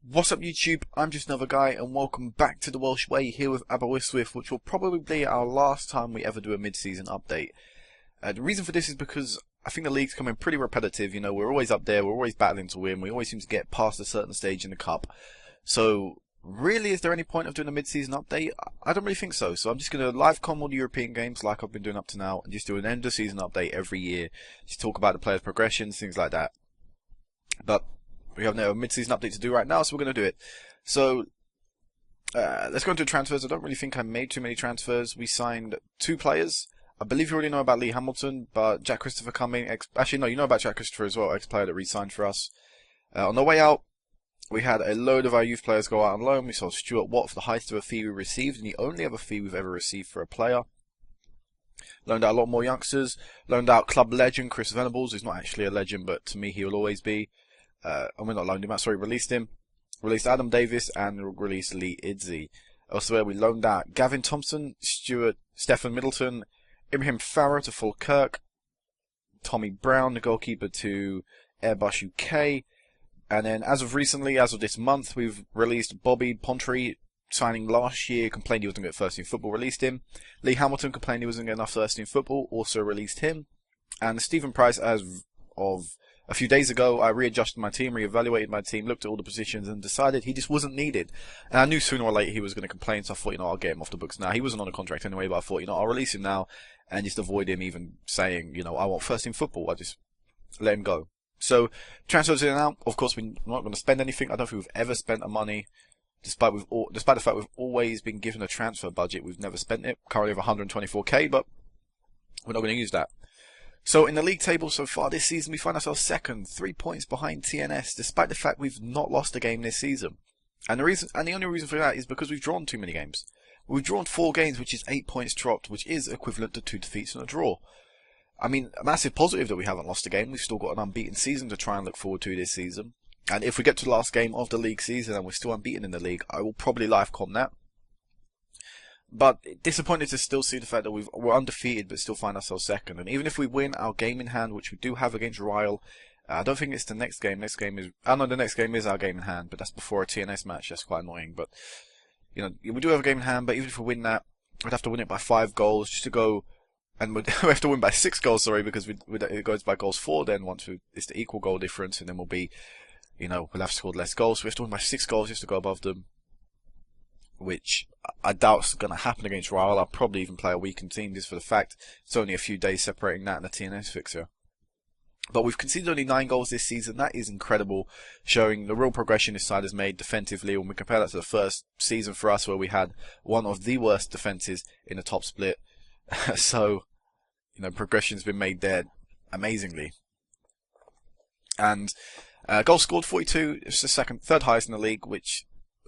What's up YouTube, I'm just another guy and welcome back to the Welsh Way here with Aberystwyth, which will probably be our last time we ever do a mid-season update. The reason for this is because I think the league's coming pretty repetitive. You know, we're always up there, we're always battling to win, we always seem to get past a certain stage in the cup. So really, is there any point of doing a mid-season update? I don't really think so. So I'm just going to live com all the European games like I've been doing up to now and just do an end of season update every year. Just talk about the players' progressions, things like that. But we have no mid-season update to do right now, so we're going to do it. So, let's go into transfers. I don't really think I made too many transfers. We signed 2 players. I believe you already know about Lee Hamilton, but Jack Christopher coming. Actually, no, you know about Jack Christopher as well, ex-player that re-signed for us. On the way out, we had a load of our youth players go out on loan. We saw Stuart Watt for the highest of a fee we received, and the only other fee we've ever received for a player. Loaned out a lot more youngsters. Loaned out club legend Chris Venables, who's not actually a legend, but to me he will always be. And we're not loaned him out, sorry, released him. Released Adam Davis and released Lee Idzi. Elsewhere, we loaned out Gavin Thompson, Stefan Middleton, Ibrahim Farah to Falkirk, Tommy Brown, the goalkeeper, to Airbus UK. And then, as of recently, as of this month, we've released Bobby Pontry, signing last year, complained he wasn't going to get first team football, released him. Lee Hamilton complained he wasn't getting enough first team football, also released him. And Stephen Price, as of a few days ago, I readjusted my team, reevaluated my team, looked at all the positions and decided he just wasn't needed. And I knew sooner or later he was going to complain, so I thought, I'll get him off the books now. He wasn't on a contract anyway, but I thought, I'll release him now and just avoid him even saying, I want first team football. I just let him go. So, transfers in and out. Of course, we're not going to spend anything. I don't think we've ever spent a money. Despite the fact we've always been given a transfer budget, we've never spent it. Currently have 124k, but we're not going to use that. So in the league table so far this season, we find ourselves second, 3 points behind TNS, despite the fact we've not lost a game this season. And the only reason for that is because we've drawn too many games. We've drawn 4 games, which is 8 points dropped, which is equivalent to 2 defeats and a draw. I mean, a massive positive that we haven't lost a game. We've still got an unbeaten season to try and look forward to this season. And if we get to the last game of the league season and we're still unbeaten in the league, I will probably live com that. But disappointed to still see the fact that we're undefeated but still find ourselves second. And even if we win our game in hand, which we do have against Ryle, I don't think it's the next game. I know the next game is our game in hand, but that's before a TNS match. That's quite annoying. But, we do have a game in hand, but even if we win that, we'd have to win it by 5 goals just to go. And we have to win by 6 goals, sorry, because it goes by goals 4 then once it's the equal goal difference, and then we'll be, we'll have scored less goals. So we have to win by 6 goals just to go above them, which I doubt is going to happen against Ryle. I'll probably even play a weakened team just for the fact it's only a few days separating that and the TNS fixture. But we've conceded only 9 goals this season. That is incredible, showing the real progression this side has made defensively when we compare that to the first season for us where we had one of the worst defences in the top split. So, progression's been made there amazingly. And goals scored 42, it's the third highest in the league, which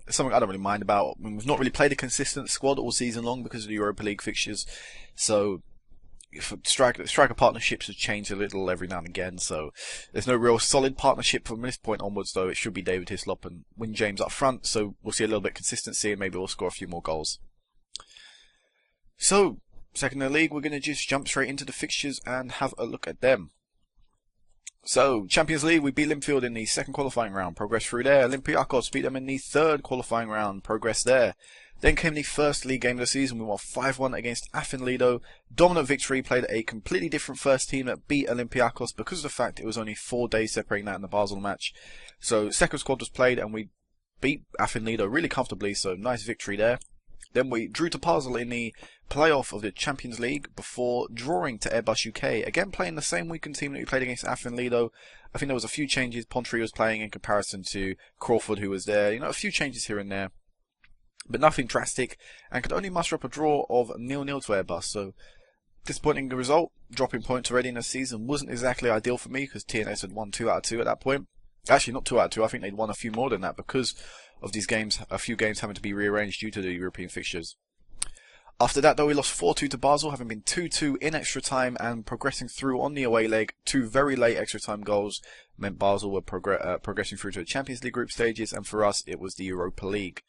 is something I don't really mind about. I mean, we've not really played a consistent squad all season long because of the Europa League fixtures. So, striker partnerships have changed a little every now and again. So, there's no real solid partnership from this point onwards, though. It should be David Hislop and Win James up front. So, we'll see a little bit of consistency and maybe we'll score a few more goals. So, second in the league, we're going to just jump straight into the fixtures and have a look at them. So, Champions League, we beat Linfield in the second qualifying round, progress through there. Olympiacos beat them in the third qualifying round, progress there. Then came the first league game of the season, we won 5-1 against Affinlido. Dominant victory, played a completely different first team that beat Olympiacos because of the fact it was only 4 days separating that and the Basel match. So, second squad was played and we beat Affinlido really comfortably, so nice victory there. Then we drew to Basel in the playoff of the Champions League before drawing to Airbus UK. Again, playing the same weakened team that we played against Affinlido. I think there was a few changes. Pontry was playing in comparison to Crawford, who was there. A few changes here and there. But nothing drastic. And could only muster up a draw of 0-0 to Airbus. So, disappointing result. Dropping points already in the season wasn't exactly ideal for me because TNS had won 2 out of 2 at that point. Actually, not 2 out of 2. I think they'd won a few more than that because of these games, a few games having to be rearranged due to the European fixtures. After that, though, we lost 4-2 to Basel, having been 2-2 in extra time and progressing through on the away leg. 2 very late extra time goals meant Basel were progressing through to the Champions League group stages, and for us, it was the Europa League.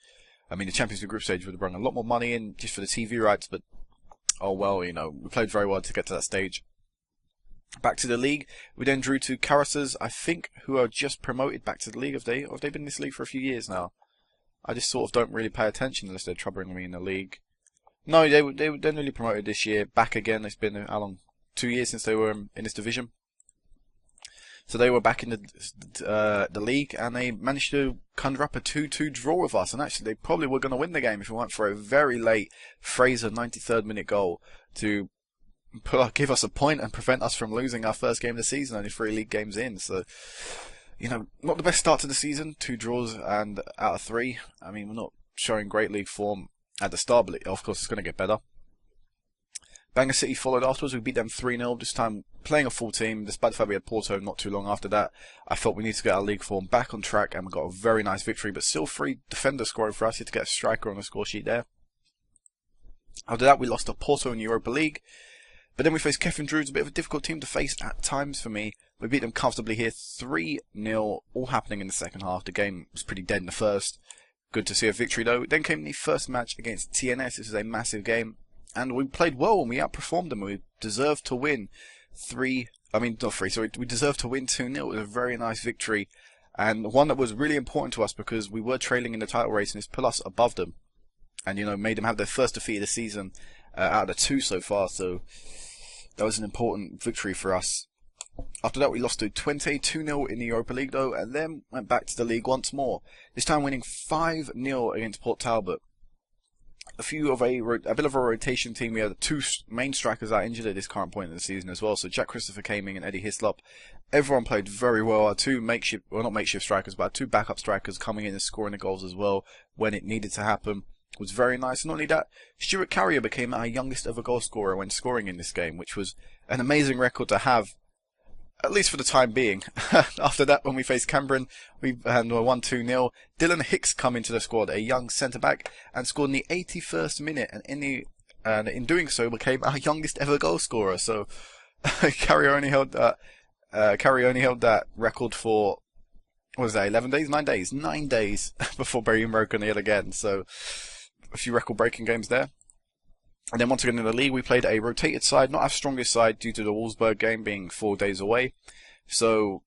I mean, the Champions League group stage would have brought a lot more money in just for the TV rights, but oh well, we played very well to get to that stage. Back to the league, we then drew to Carusers, I think, who are just promoted back to the league. Have they been in this league for a few years now? I just sort of don't really pay attention unless they're troubling me in the league. No, they were newly promoted this year, back again. It's been, how long? 2 years since they were in this division. So they were back in the league, and they managed to conjure up a 2-2 draw with us. And actually, they probably were going to win the game if it weren't for a very late Fraser 93rd minute goal to give us a point and prevent us from losing our first game of the season, only 3 league games in. So, you know, not the best start to the season. 2 draws and out of 3. I mean, we're not showing great league form at the start, but of course it's going to get better. Bangor City followed afterwards. We beat them 3-0, this time playing a full team, despite the fact we had Porto not too long after that. I felt we needed to get our league form back on track, and we got a very nice victory, but still 3 defenders scoring for us. You had to get a striker on the score sheet there. After that, we lost to Porto in the Europa League, but then we faced Kevin Drew's, a bit of a difficult team to face at times for me. We beat them comfortably here, 3-0, all happening in the second half. The game was pretty dead in the first. Good to see a victory though. Then came the first match against TNS. This is a massive game. And we played well and we outperformed them. We deserved to win we deserved to win 2-0. It was a very nice victory. And one that was really important to us because we were trailing in the title race and it's put us above them. And, you know, made them have their first defeat of the season out of the 2 so far. So that was an important victory for us. After that, we lost to Twente 2-0 in the Europa League though, and then went back to the league once more. This time winning 5-0 against Port Talbot. A bit of a rotation team. We had 2 main strikers out injured at this current point in the season as well. So Jack Christopher came in and Eddie Hislop. Everyone played very well. Our 2 not makeshift strikers, but our 2 backup strikers coming in and scoring the goals as well when it needed to happen. Was very nice. And not only that, Stuart Carrier became our youngest ever goal scorer when scoring in this game, which was an amazing record to have, at least for the time being. After that, when we faced Cambridge, we won 2-0. Dylan Hicks come into the squad, a young centre-back, and scored in the 81st minute, and in doing so became our youngest ever goal scorer. So Carrier only held that record for, what was that, 11 days? 9 days? 9 days before being broken yet again. So a few record-breaking games there. And then once again in the league, we played a rotated side, not our strongest side due to the Wolfsburg game being 4 days away. So,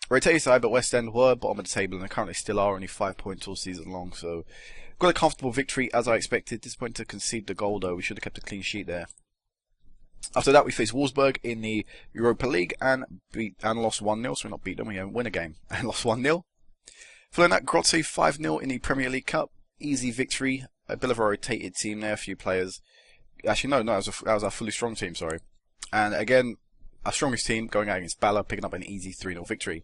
rotated side, but West End were bottom of the table and they currently still are, only 5 points all season long. So, got a comfortable victory as I expected. Disappointed to concede the goal though, we should have kept a clean sheet there. After that, we faced Wolfsburg in the Europa League and lost 1-0, so we not beat them, we didn't win a game, and lost 1-0. Following that, Grotze 5-0 in the Premier League Cup. Easy victory, a bit of a rotated team there, a few players. Actually, no, that was our fully strong team, sorry. And again, our strongest team going out against Bala, picking up an easy 3-0 victory.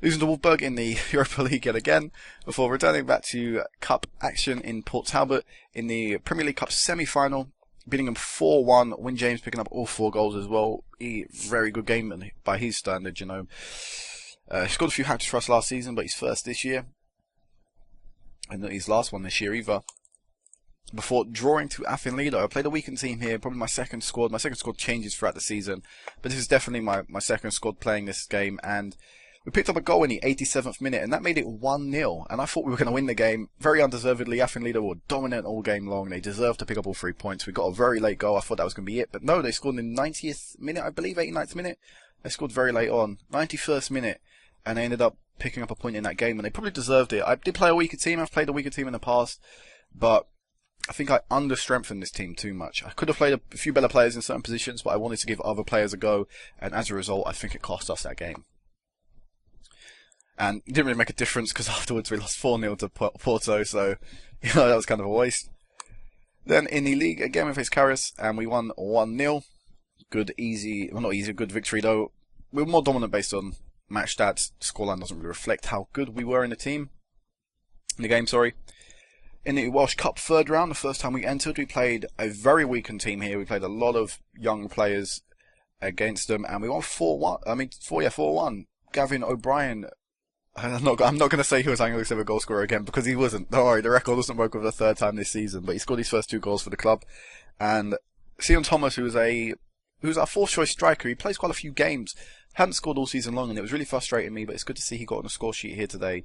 Losing to Wolfsburg in the Europa League yet again, before returning back to Cup action in Port Talbot in the Premier League Cup semi-final, beating them 4-1, Wyn James picking up all 4 goals as well. Very good game by his standards, you know. He scored a few hat-tricks for us last season, but he's first this year. And not his last one this year either. Before drawing to Athenlido, I played a weakened team here, probably my second squad. My second squad changes throughout the season, but this is definitely my second squad playing this game, and we picked up a goal in the 87th minute, and that made it 1-0, and I thought we were going to win the game, very undeservedly. Athenlido were dominant all game long, they deserved to pick up all 3 points. We got a very late goal, I thought that was going to be it, but no, they scored in the 90th minute, I believe, 89th minute. They scored very late on, 91st minute, and they ended up picking up a point in that game, and they probably deserved it. I did play a weaker team, I've played a weaker team in the past, but I think I under-strengthened this team too much. I could have played a few better players in certain positions, but I wanted to give other players a go, and as a result, I think it cost us that game. And it didn't really make a difference, because afterwards we lost 4-0 to Porto, so, you know, that was kind of a waste. Then in the league, again we faced Carus, and we won 1-0. Good victory though. We were more dominant based on match stats. Scoreline doesn't really reflect how good we were in the game, sorry. In the Welsh Cup third round, the first time we entered, we played a very weakened team here. We played a lot of young players against them, and we won 4-1. 4-1. Gavin O'Brien. I'm not going to say he was our youngest ever goal scorer again, because he wasn't. Don't worry, the record doesn't work with the third time this season, but he scored his first 2 goals for the club. And Sion Thomas, who was our fourth choice striker, he plays quite a few games, hadn't scored all season long, and it was really frustrating me, but it's good to see he got on the score sheet here today,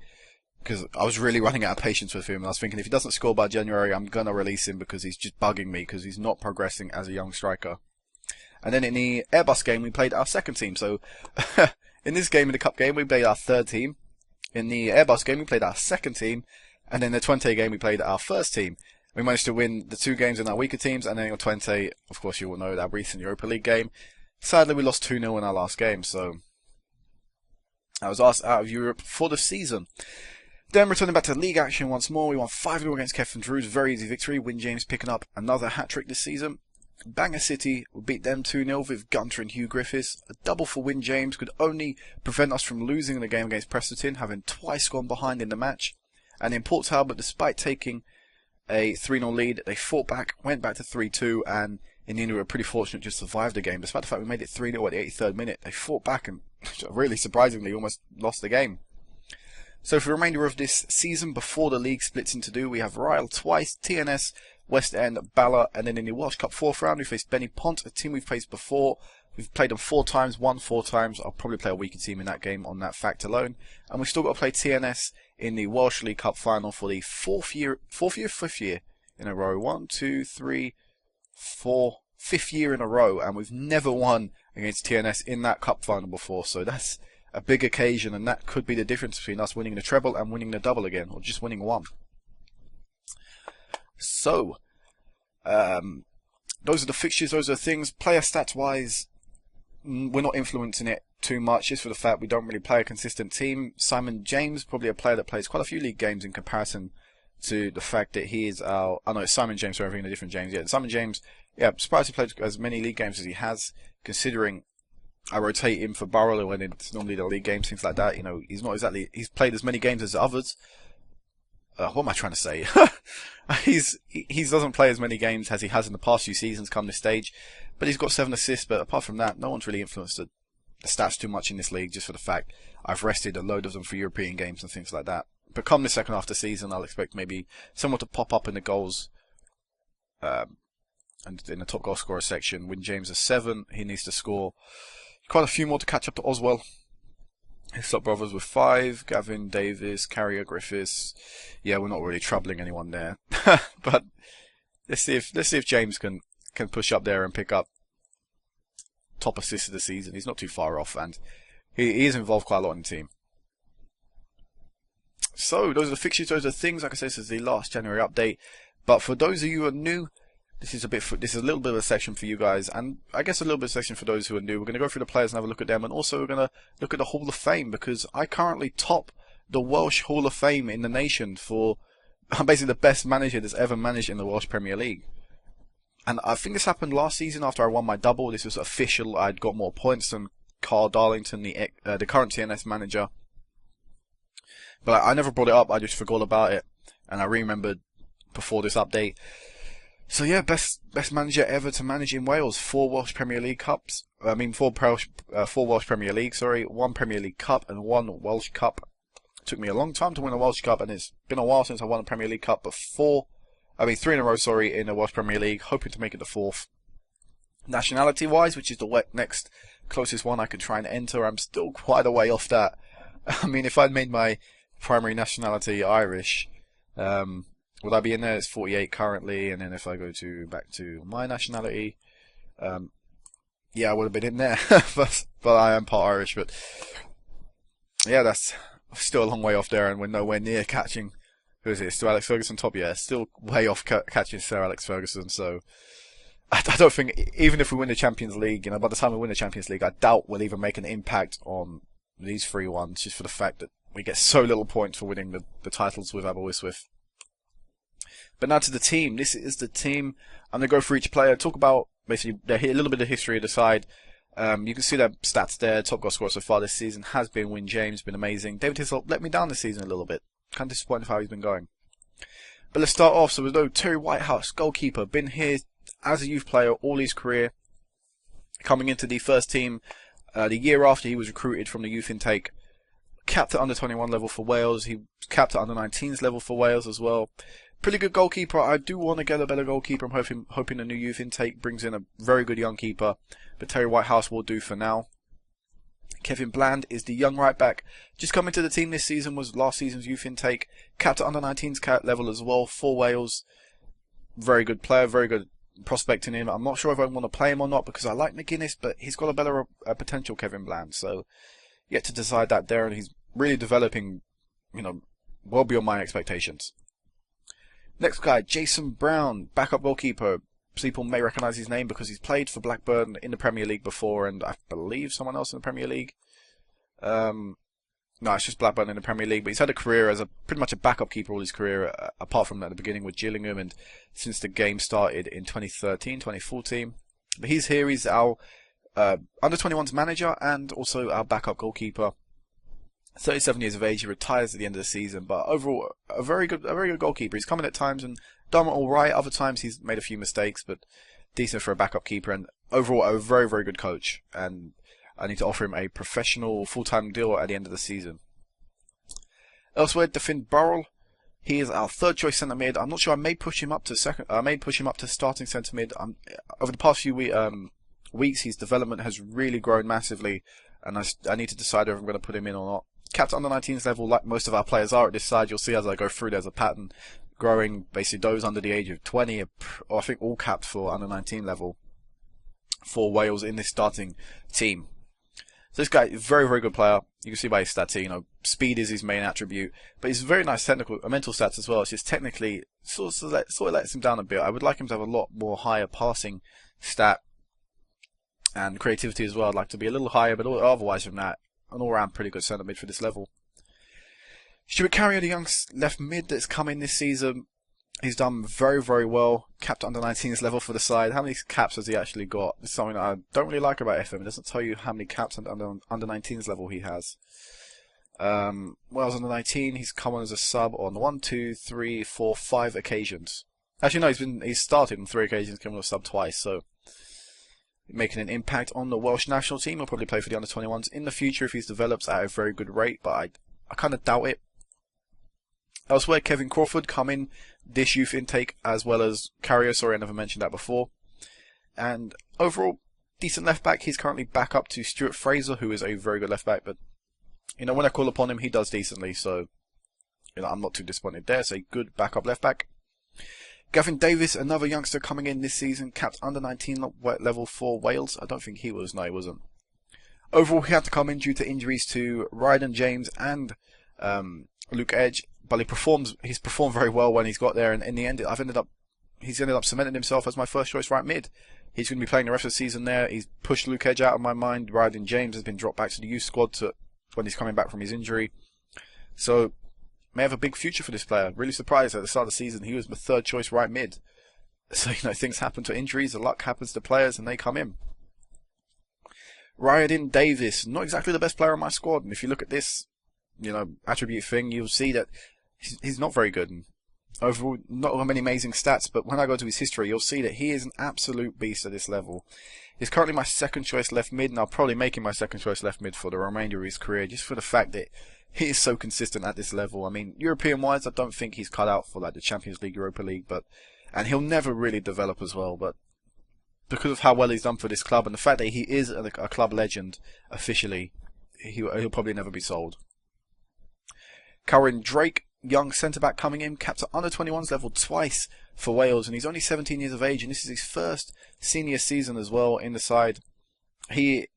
because I was really running out of patience with him, and I was thinking if he doesn't score by January, I'm going to release him because he's just bugging me, because he's not progressing as a young striker. And then in the Airbus game, we played our second team. So in this game, in the cup game, we played our third team. In the Airbus game, we played our second team. And in the Twente game, we played our first team. We managed to win the 2 games in our weaker teams. And then in Twente, of course, you all know that recent Europa League game. Sadly, we lost 2-0 in our last game. So I was asked out of Europe for the season. Then returning back to league action once more, we won 5-0 against Kevin Drew's very easy victory. Win James picking up another hat-trick this season. Bangor City, we beat them 2-0 with Gunter and Hugh Griffiths. A double for Win James could only prevent us from losing the game against Preston, having twice gone behind in the match. And in Port Talbot, despite taking a 3-0 lead, they fought back, went back to 3-2, and in the end we were pretty fortunate to survive the game. Despite the fact we made it 3-0 at the 83rd minute, they fought back and really surprisingly almost lost the game. So for the remainder of this season, before the league splits into 2, we have Ryle twice, TNS, West End, Bala, and then in the Welsh Cup 4th round we faced Benny Pont, a team we've faced before. We've played them 4 times, won 4 times. I'll probably play a weaker team in that game on that fact alone. And we've still got to play TNS in the Welsh League Cup final for the fifth year in a row. 1, 2, 3, 4, 5th year in a row, and we've never won against TNS in that cup final before. So that's a big occasion, and that could be the difference between us winning the treble and winning the double again, or just winning one. So, those are the fixtures, those are the things. Player stats wise, we're not influencing it too much, just for the fact we don't really play a consistent team. Simon James, probably a player that plays quite a few league games in comparison to the fact that he is our... Oh no, it's Simon James, sorry, I'm thinking a different James. Yeah, Simon James, yeah, I'm surprised he played as many league games as he has, considering I rotate him for Borough when it's normally the league games, things like that. You know, he's not exactly... He's played as many games as the others. What am I trying to say? He doesn't play as many games as he has in the past few seasons come this stage, but he's got 7 assists. But apart from that, no one's really influenced the stats too much in this league, just for the fact I've rested a load of them for European games and things like that. But come the second half of the season, I'll expect maybe someone to pop up in the goals, and in the top goal scorer section. Win James a 7, he needs to score quite a few more to catch up to Oswell. His top brothers with 5, Gavin, Davis, Carrier, Griffiths. Yeah, we're not really troubling anyone there. But let's see if James can push up there and pick up top assist of the season. He's not too far off, and he is involved quite a lot in the team. So those are the fixtures, those are the things. Like I said, this is the last January update. But for those of you who are new, this is a little bit of a section for you guys, and I guess a little bit of a section for those who are new. We're going to go through the players and have a look at them, and also we're going to look at the Hall of Fame, because I currently top the Welsh Hall of Fame in the nation for... I'm basically the best manager that's ever managed in the Welsh Premier League. And I think this happened last season after I won my double. This was official. I'd got more points than Carl Darlington, the current TNS manager. But I never brought it up. I just forgot about it, and I remembered before this update. So yeah, best manager ever to manage in Wales. 4 Welsh Premier League Cups. I mean, 4 Welsh Premier League, sorry. 1 Premier League Cup and 1 Welsh Cup. It took me a long time to win a Welsh Cup, and it's been a while since I won a Premier League Cup, but 3 in a row, sorry, in the Welsh Premier League. Hoping to make it the 4th. Nationality-wise, which is the next closest one I could try and enter, I'm still quite a way off that. I mean, if I'd made my primary nationality Irish, would I be in there? It's 48 currently, and then if I go back to my nationality, yeah, I would have been in there. but I am part Irish. But yeah, that's still a long way off there, and we're nowhere near catching. Who is it? Still Alex Ferguson top? Yeah, still way off catching Sir Alex Ferguson. So I don't think, even if we win the Champions League, by the time we win the Champions League, I doubt we'll even make an impact on these 3 ones, just for the fact that we get so little points for winning the titles with Aberystwyth. But now to the team. This is the team. I'm going to go for each player, talk about basically a little bit of history of the side. You can see their stats there. Top goal scorer so far this season has been Win James, been amazing. David Hislop let me down this season a little bit. Kind of disappointed with how he's been going. But let's start off. So we know Terry Whitehouse, goalkeeper, been here as a youth player all his career. Coming into the first team the year after he was recruited from the youth intake. Capped at under 21 level for Wales. He was capped at under 19s level for Wales as well. Pretty good goalkeeper. I do want to get a better goalkeeper. I'm hoping the new youth intake brings in a very good young keeper. But Terry Whitehouse will do for now. Kevin Bland is the young right back. Just coming to the team this season, was last season's youth intake. Capped at under 19s level as well for Wales. Very good player. Very good prospecting him. I'm not sure if I want to play him or not because I like McGuinness, but he's got a better potential Kevin Bland. So yet to decide that there, and he's really developing, well beyond my expectations. Next guy, Jason Brown, backup goalkeeper. People may recognise his name because he's played for Blackburn in the Premier League before, and I believe someone else in the Premier League. No, it's just Blackburn in the Premier League, but he's had a career as pretty much a backup keeper all his career, apart from at the beginning with Gillingham, and since the game started in 2013, 2014. But he's here, he's our under-21s manager, and also our backup goalkeeper. 37 years of age, he retires at the end of the season, but overall, a very good goalkeeper. He's come in at times and done all right, other times he's made a few mistakes, but decent for a backup keeper, and overall a very, very good coach, and I need to offer him a professional full-time deal at the end of the season. Elsewhere, Defin Burrell. He is our third choice centre mid. I'm not sure. I may push him up to starting centre mid. Over the past few weeks, his development has really grown massively, and I need to decide if I'm going to put him in or not. Capped under 19s level, like most of our players are at this side. You'll see as I go through, there's a pattern growing. Basically, those under the age of 20, or I think all capped for under 19 level for Wales in this starting team. So this guy is a very, very good player. You can see by his stats here, speed is his main attribute, but he's very nice mental stats as well. It's just technically sort of lets him down a bit. I would like him to have a lot more higher passing stat and creativity as well. I'd like to be a little higher, but otherwise from that, an all-round pretty good centre mid for this level. Stuart Carrier, the young left mid that's come in this season, he's done very, very well. Capped under 19s level for the side. How many caps has he actually got? This is something that I don't really like about FM. It doesn't tell you how many caps under 19s level he has. Wales under 19, he's come on as a sub on 1, 2, 3, 4, 5 occasions. Actually, no, he's started on 3 occasions, come on a sub twice. So making an impact on the Welsh national team. He'll probably play for the under 21s in the future if he develops at a very good rate, but I kind of doubt it. Elsewhere, Kevin Crawford come in this youth intake, as well as Carrier. Sorry, I never mentioned that before. And overall, decent left back. He's currently back up to Stuart Fraser, who is a very good left back. But when I call upon him, he does decently. So I'm not too disappointed there. It's a good backup left back. Gavin Davis, another youngster coming in this season, capped under 19 level for Wales. I don't think he was. No, he wasn't. Overall, he had to come in due to injuries to Ryan James and Luke Edge. But he's performed very well when he's got there, and in the end, he's ended up cementing himself as my first choice right mid. He's going to be playing the rest of the season there. He's pushed Luke Edge out of my mind. Ryan James has been dropped back to the youth squad when he's coming back from his injury. So may have a big future for this player. Really surprised at the start of the season he was my third choice right mid. So things happen to injuries, the luck happens to players, and they come in. Ryan Davis, not exactly the best player on my squad, and if you look at this, attribute thing, you'll see that he's not very good. And overall, not many amazing stats, but when I go to his history, you'll see that he is an absolute beast at this level. He's currently my second choice left mid, and I'll probably make him my second choice left mid for the remainder of his career, just for the fact that he is so consistent at this level. I mean, European-wise, I don't think he's cut out for the Champions League, Europa League, and he'll never really develop as well, but because of how well he's done for this club, and the fact that he is a club legend, officially, he'll probably never be sold. Curran Drake, young centre-back coming in, capped at under 21s level twice for Wales, and he's only 17 years of age, and this is his first senior season as well in the side. He's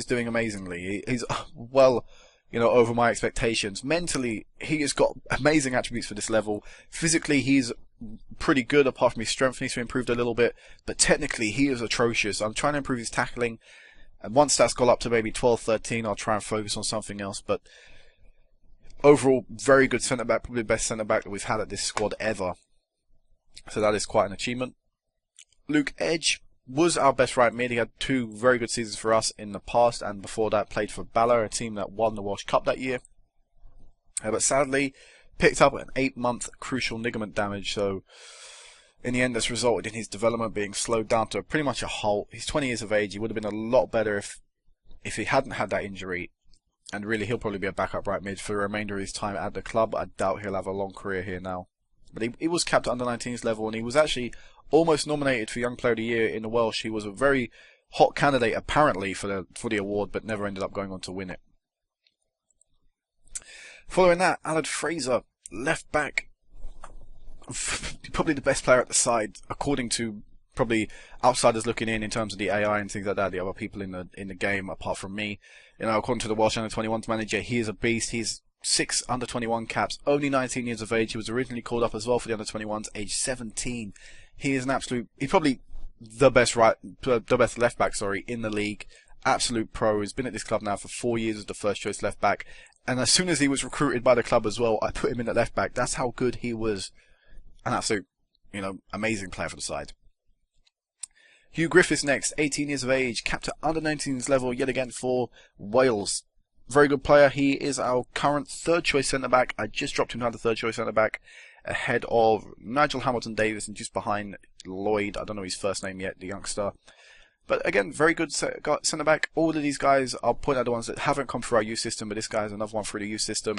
doing amazingly. He's well, over my expectations. Mentally, he has got amazing attributes for this level. Physically, he's pretty good, apart from his strength needs to be improved a little bit, but technically, he is atrocious. I'm trying to improve his tackling, and once that's got up to maybe 12, 13, I'll try and focus on something else, but overall, very good centre-back, probably the best centre-back that we've had at this squad ever. So that is quite an achievement. Luke Edge was our best right mid. He had 2 very good seasons for us in the past, and before that played for Bala, a team that won the Welsh Cup that year. But sadly, picked up an 8-month crucial ligament damage, so in the end this resulted in his development being slowed down to pretty much a halt. He's 20 years of age. He would have been a lot better if he hadn't had that injury. And really, he'll probably be a backup right mid for the remainder of his time at the club. I doubt he'll have a long career here now. But he was capped at under 19s level, and he was actually almost nominated for Young Player of the Year in the Welsh. He was a very hot candidate, apparently, for the award, but never ended up going on to win it. Following that, Alan Fraser, left back. Probably the best player at the side, according to probably outsiders looking in terms of the AI and things like that, the other people in the game apart from me. You know, according to the Welsh under-21s manager, he is a beast. He's 6 under-21 caps, only 19 years of age. He was originally called up as well for the under-21s, age 17. He is an absolute, he's probably the best left back, in the league. Absolute pro. He's been at this club now for 4 years as the first choice left back. And as soon as he was recruited by the club as well, I put him in at left back. That's how good he was. An absolute, amazing player for the side. Hugh Griffiths next, 18 years of age, capped at under-19s level yet again for Wales. Very good player. He is our current third choice centre back. I just dropped him down to third choice centre back ahead of Nigel Hamilton-Davis and just behind Lloyd. I don't know his first name yet, the youngster. But again, very good centre back. All of these guys, I'll point out the ones that haven't come through our youth system, but this guy is another one through the youth system.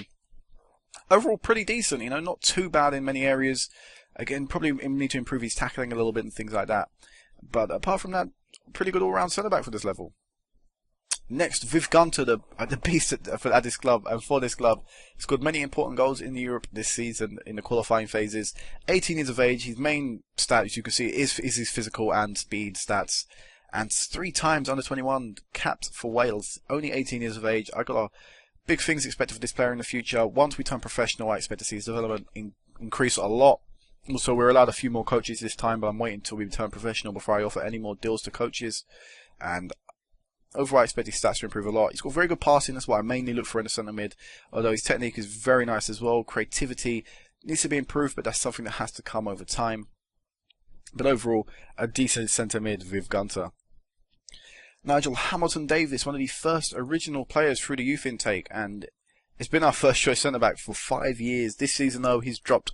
Overall, pretty decent, not too bad in many areas. Again, probably need to improve his tackling a little bit and things like that. But apart from that, pretty good all-round centre back for this level. Next, Viv Gunter, the beast at this club and for this club. He scored many important goals in Europe this season in the qualifying phases. 18 years of age. His main stat, as you can see, is his physical and speed stats. And 3 times under-21 capped for Wales. Only 18 years of age. I got big things expected for this player in the future. Once we turn professional, I expect to see his development increase a lot. Also, we're allowed a few more coaches this time, but I'm waiting until we turn professional before I offer any more deals to coaches. And overall, I expect his stats to improve a lot. He's got very good passing. That's what I mainly look for in the centre mid. Although his technique is very nice as well. Creativity needs to be improved, but that's something that has to come over time. But overall, a decent centre mid with Gunter. Nigel Hamilton-Davis, one of the first original players through the youth intake, and it's been our first choice centre back for 5 years. This season, though, he's dropped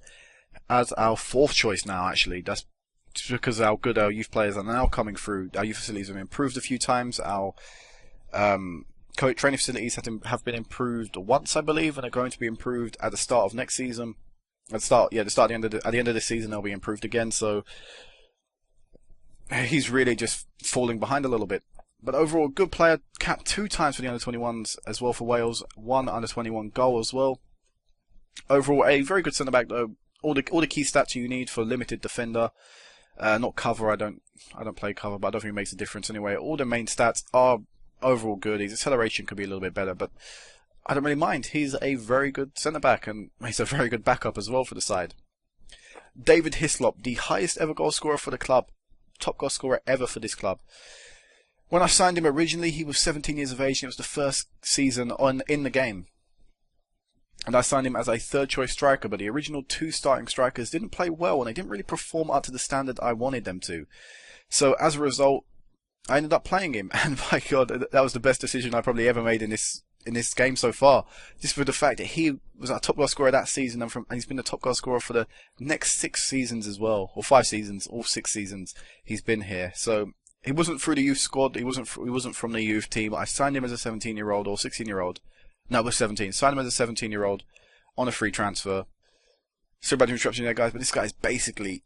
as our 4th choice now, actually. That's just because how good our youth players are now coming through. Our youth facilities have improved a few times. Our training facilities have been improved once, I believe, and are going to be improved at the start of next season. At the end of this season, they'll be improved again. So he's really just falling behind a little bit. But overall, good player, capped 2 times for the under-21s as well for Wales, 1 under-21 goal as well. Overall, a very good centre back though. All the key stats you need for limited defender. Not cover. I don't play cover, but I don't think it makes a difference anyway. All the main stats are overall good. His acceleration could be a little bit better, but I don't really mind. He's a very good centre back, and he's a very good backup as well for the side. David Hislop, the highest ever goal scorer for the club, top goal scorer ever for this club. When I signed him originally, he was 17 years of age, and it was the first season in the game. And I signed him as a third choice striker, but the original 2 starting strikers didn't play well, and they didn't really perform up to the standard I wanted them to. So as a result, I ended up playing him, and my God, that was the best decision I probably ever made in this game so far. Just for the fact that he was our top goal scorer that season, and he's been the top goal scorer for the next 6 seasons as well, or 5 seasons, all 6 seasons he's been here. So he wasn't through the youth squad. He wasn't from the youth team. I signed him as a 17-year-old or 16-year-old. No, it was 17. Signed him as a 17-year-old on a free transfer. Sorry about the interruption there, guys, but this guy is basically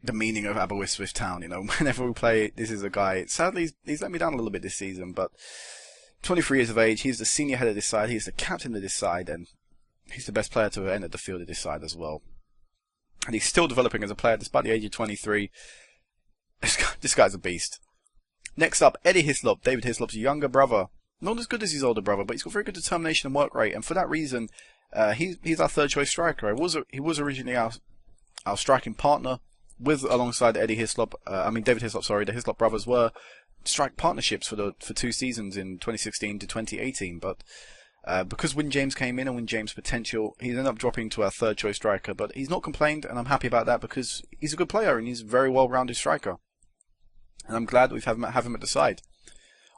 the meaning of Aberystwyth Town. Whenever we play, this is a guy. Sadly, he's let me down a little bit this season, but 23 years of age. He's the senior head of this side. He's the captain of this side, and he's the best player to enter the field of this side as well. And he's still developing as a player despite the age of 23. This guy's a beast. Next up, Eddie Hislop, David Hislop's younger brother. Not as good as his older brother, but he's got very good determination and work rate, and for that reason, he's our third choice striker. He was originally our striking partner alongside David Hislop. The Hislop brothers were strike partnerships for 2 seasons in 2016 to 2018, but because Wyn James came in and Wyn James' potential, he ended up dropping to our third choice striker. But he's not complained, and I'm happy about that because he's a good player and he's a very well-rounded striker. And I'm glad we have him at the side.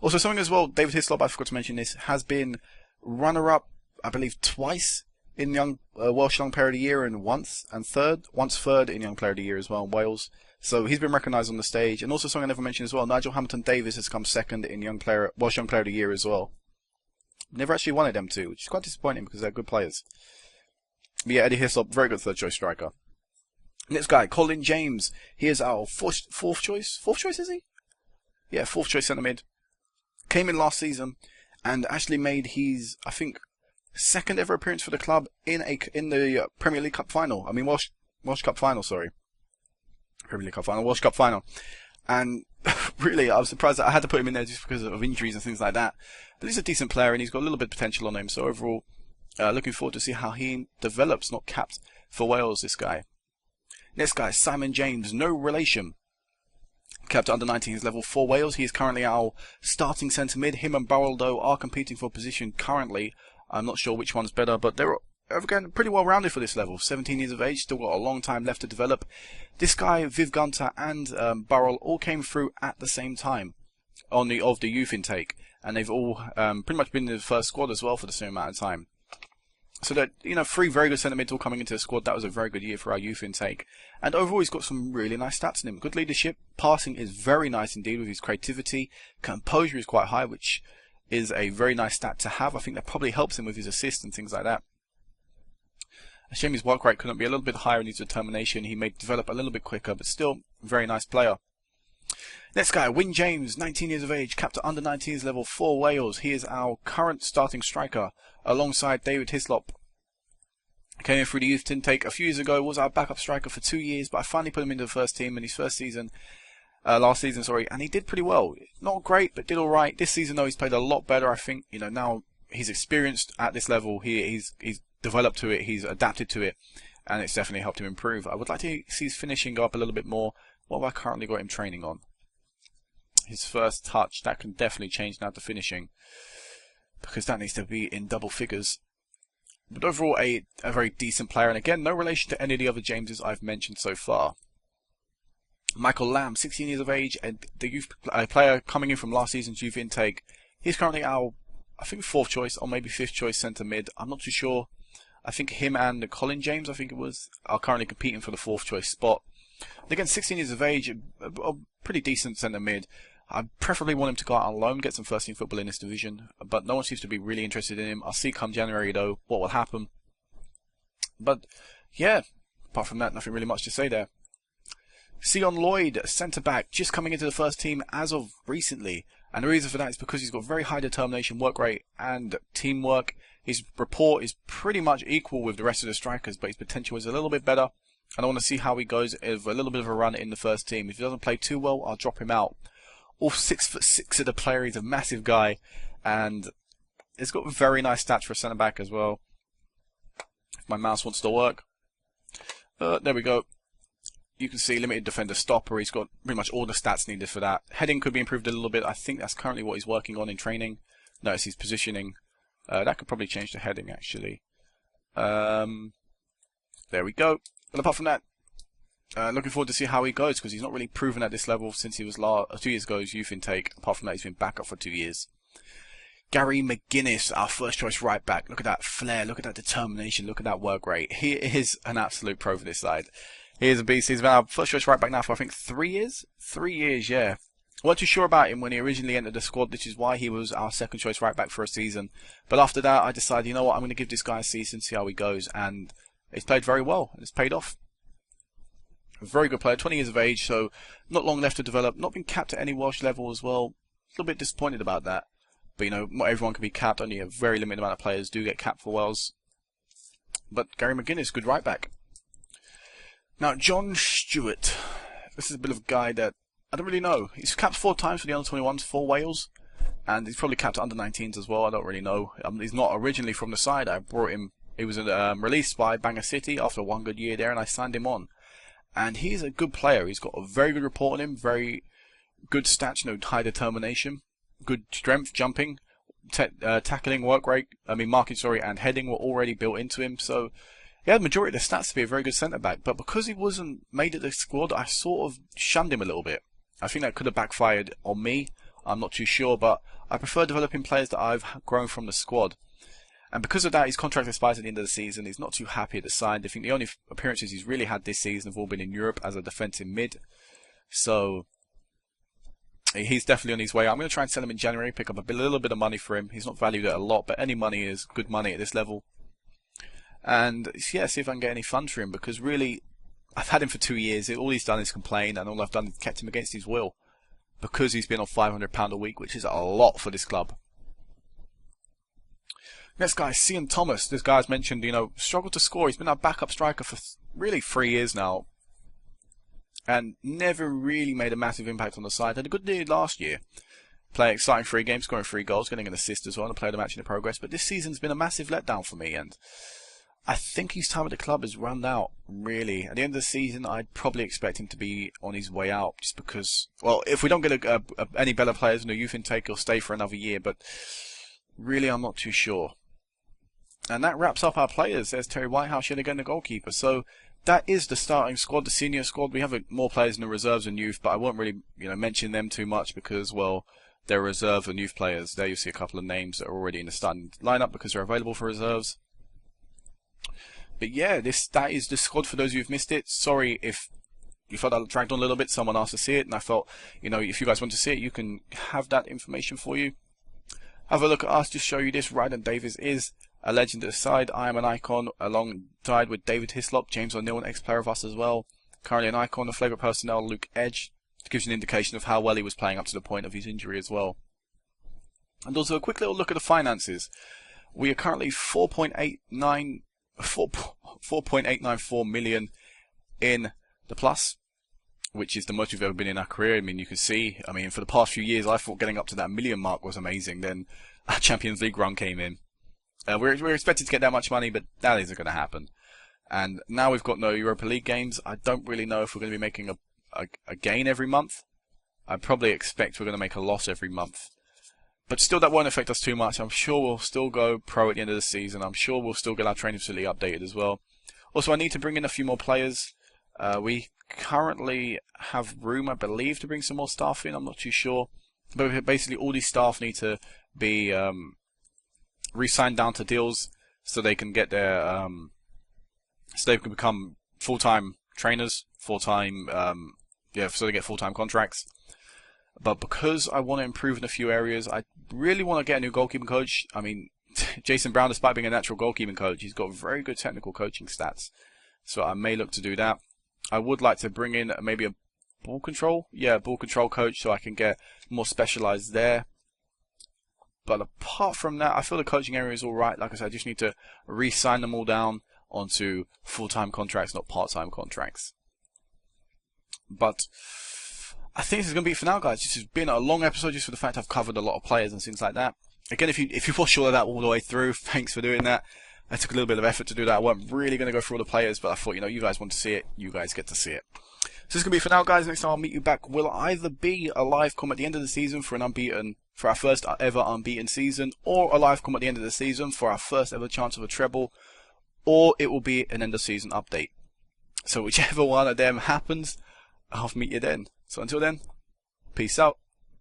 Also, something as well, David Hislop, I forgot to mention this, has been runner-up, I believe, twice in Welsh Young Player of the Year, and once third in Young Player of the Year as well in Wales. So he's been recognised on the stage. And also something I never mentioned as well, Nigel Hamilton-Davis has come second in Welsh Young Player of the Year as well. Never actually wanted them to, which is quite disappointing because they're good players. But yeah, Eddie Hislop, very good third choice striker. Next guy, Colin James. He is our fourth choice. Fourth choice, is he? Yeah, fourth choice centre mid. Came in last season and actually made his, I think, second ever appearance for the club in the Premier League Cup final. I mean Welsh Cup final, sorry. Premier League Cup final, Welsh Cup final. And really, I was surprised that I had to put him in there just because of injuries and things like that. But he's a decent player and he's got a little bit of potential on him. So overall, looking forward to see how he develops. Not capped for Wales, this guy. Next guy, Simon James, no relation. Capped under 19s level for Wales. He is currently our starting centre mid. Him and Burrell, though, are competing for position currently. I'm not sure which one's better, but they're again pretty well rounded for this level. 17 years of age, still got a long time left to develop. This guy, Viv Gunter and Burrell all came through at the same time on the youth intake, and they've all pretty much been in the first squad as well for the same amount of time. So that, you know, 3 very good centre mids all coming into the squad. That was a very good year for our youth intake. And overall, he's got some really nice stats in him. Good leadership. Passing is very nice indeed with his creativity. Composure is quite high, which is a very nice stat to have. I think that probably helps him with his assists and things like that. A shame his work rate couldn't be a little bit higher in his determination. He may develop a little bit quicker, but still, very nice player. Next guy, Wyn James, 19 years of age, capped at under 19s level for Wales. He is our current starting striker, alongside David Hislop. Came in through the youth intake a few years ago, was our backup striker for 2 years, but I finally put him into the first team in his first season, last season, and he did pretty well. Not great, but did alright. This season, though, he's played a lot better. I think, you know, now he's experienced at this level. He's developed to it, he's adapted to it, and it's definitely helped him improve. I would like to see his finishing go up a little bit more. What have I currently got him training on? His first touch, that can definitely change now to finishing, because that needs to be in double figures. But overall, a very decent player, and again, no relation to any of the other Jameses I've mentioned so far. Michael Lamb, 16 years of age, and the youth player coming in from last season's youth intake. He's currently our, I think, 4th choice, or maybe 5th choice centre mid. I'm not too sure. I think him and Colin James, I think it was, are currently competing for the 4th choice spot. And again, 16 years of age, a pretty decent centre mid. I preferably want him to go out on loan, get some first team football in this division, but no one seems to be really interested in him. I'll see come January, though, what will happen. But yeah, apart from that, nothing really much to say there. Sion Lloyd, centre-back, just coming into the first team as of recently. And the reason for that is because he's got very high determination, work rate, and teamwork. His rapport is pretty much equal with the rest of the strikers, but his potential is a little bit better. And I want to see how he goes with a little bit of a run in the first team. If he doesn't play too well, I'll drop him out. All 6'6" of the player, he's a massive guy, and he's got very nice stats for a centre-back as well. If my mouse wants to work. There we go. You can see limited defender stopper. He's got pretty much all the stats needed for that. Heading could be improved a little bit. I think that's currently what he's working on in training. Notice his positioning. That could probably change the heading, actually. There we go. But apart from that, looking forward to see how he goes, because he's not really proven at this level since he was 2 years ago, his youth intake. Apart from that, he's been back up for 2 years. Gary McGuinness, our first choice right back. Look at that flair, look at that determination, look at that work rate. He is an absolute pro for this side. He is a beast. He's been our first choice right back now for, I think, 3 years? 3 years, yeah. I wasn't too sure about him when he originally entered the squad, which is why he was our second choice right back for a season. But after that, I decided, you know what, I'm going to give this guy a season, see how he goes. And he's played very well, and it's paid off. A very good player, 20 years of age, so not long left to develop. Not been capped at any Welsh level as well. A little bit disappointed about that. But, you know, not everyone can be capped. Only a very limited amount of players do get capped for Wales. But Gary McGuinness, good right back. Now, John Stewart. This is a bit of a guy that I don't really know. He's capped 4 times for the under-21s for Wales. And he's probably capped at under-19s as well. I don't really know. He's not originally from the side. I brought him. He was released by Bangor City after 1 good year there, and I signed him on. And he's a good player. He's got a very good report on him. Very good stats, you know, high determination. Good strength, jumping, tackling, marking, and heading were already built into him. So he had the majority of the stats to be a very good centre-back. But because he wasn't made at the squad, I sort of shunned him a little bit. I think that could have backfired on me. I'm not too sure, but I prefer developing players that I've grown from the squad. And because of that, his contract expires at the end of the season. He's not too happy at the side. I think the only appearances he's really had this season have all been in Europe as a defensive mid. So he's definitely on his way. I'm going to try and sell him in January, pick up a little bit of money for him. He's not valued at a lot, but any money is good money at this level. And yeah, see if I can get any funds for him, because really, I've had him for 2 years. All he's done is complain, and all I've done is kept him against his will, because he's been on £500 a week, which is a lot for this club. Next guy, Cian Thomas. This guy's mentioned, you know, struggled to score. He's been our backup striker for really 3 years now. and never really made a massive impact on the side. Had a good year last year, starting 3 games, scoring 3 goals, getting an assist as well, and a player of the match in the progress. But this season's been a massive letdown for me, and I think his time at the club has run out, really. At the end of the season, I'd probably expect him to be on his way out, just because, well, if we don't get any better players in the youth intake, he'll stay for another year, but really I'm not too sure. And that wraps up our players. There's Terry Whitehouse yet again, the goalkeeper. So that is the starting squad, the senior squad. We have more players in the reserves and youth, but I won't really mention them too much because, well, they're reserve and youth players. There you see a couple of names that are already in the starting lineup because they're available for reserves. But yeah, that is the squad for those who've missed it. Sorry if you felt I dragged on a little bit. Someone asked to see it, and I felt, if you guys want to see it, you can have that information for you. Have a look at us, just show you this. Ryan Davies is a legend at the side. I am an icon alongside with David Hislop, James O'Neill, an ex-player of us as well. Currently an icon. The favourite personnel, Luke Edge. It gives you an indication of how well he was playing up to the point of his injury as well. And also a quick little look at the finances. We are currently 4.894 million in the plus, which is the most we've ever been in our career. I mean, you can see, for the past few years, I thought getting up to that million mark was amazing. Then our Champions League run came in. We're expected to get that much money, but that isn't going to happen. And now we've got no Europa League games. I don't really know if we're going to be making a gain every month. I probably expect we're going to make a loss every month. But still, that won't affect us too much. I'm sure we'll still go pro at the end of the season. I'm sure we'll still get our training facility updated as well. Also, I need to bring in a few more players. We currently have room, I believe, to bring some more staff in. I'm not too sure. But basically, all these staff need to be re-signed down to deals so they can get their so they can become full-time trainers, so they get full-time contracts. But because I want to improve in a few areas, I really want to get a new goalkeeping coach. Jason Brown, despite being a natural goalkeeping coach, he's got very good technical coaching stats. So I may look to do that. I would like to bring in maybe a ball control coach so I can get more specialized there. But apart from that, I feel the coaching area is alright. Like I said, I just need to re-sign them all down onto full-time contracts, not part-time contracts. But I think this is going to be it for now, guys. This has been a long episode just for the fact I've covered a lot of players and things like that. Again, if you watched all of that all the way through, thanks for doing that. I took a little bit of effort to do that. I wasn't really going to go through all the players, but I thought, you guys want to see it, you guys get to see it. So this is going to be it for now, guys. Next time I'll meet you back. Will either be a live com at the end of the season for our first ever unbeaten season, or a live com at the end of the season for our first ever chance of a treble, or it will be an end of season update. So whichever one of them happens, I'll meet you then. So until then, peace out.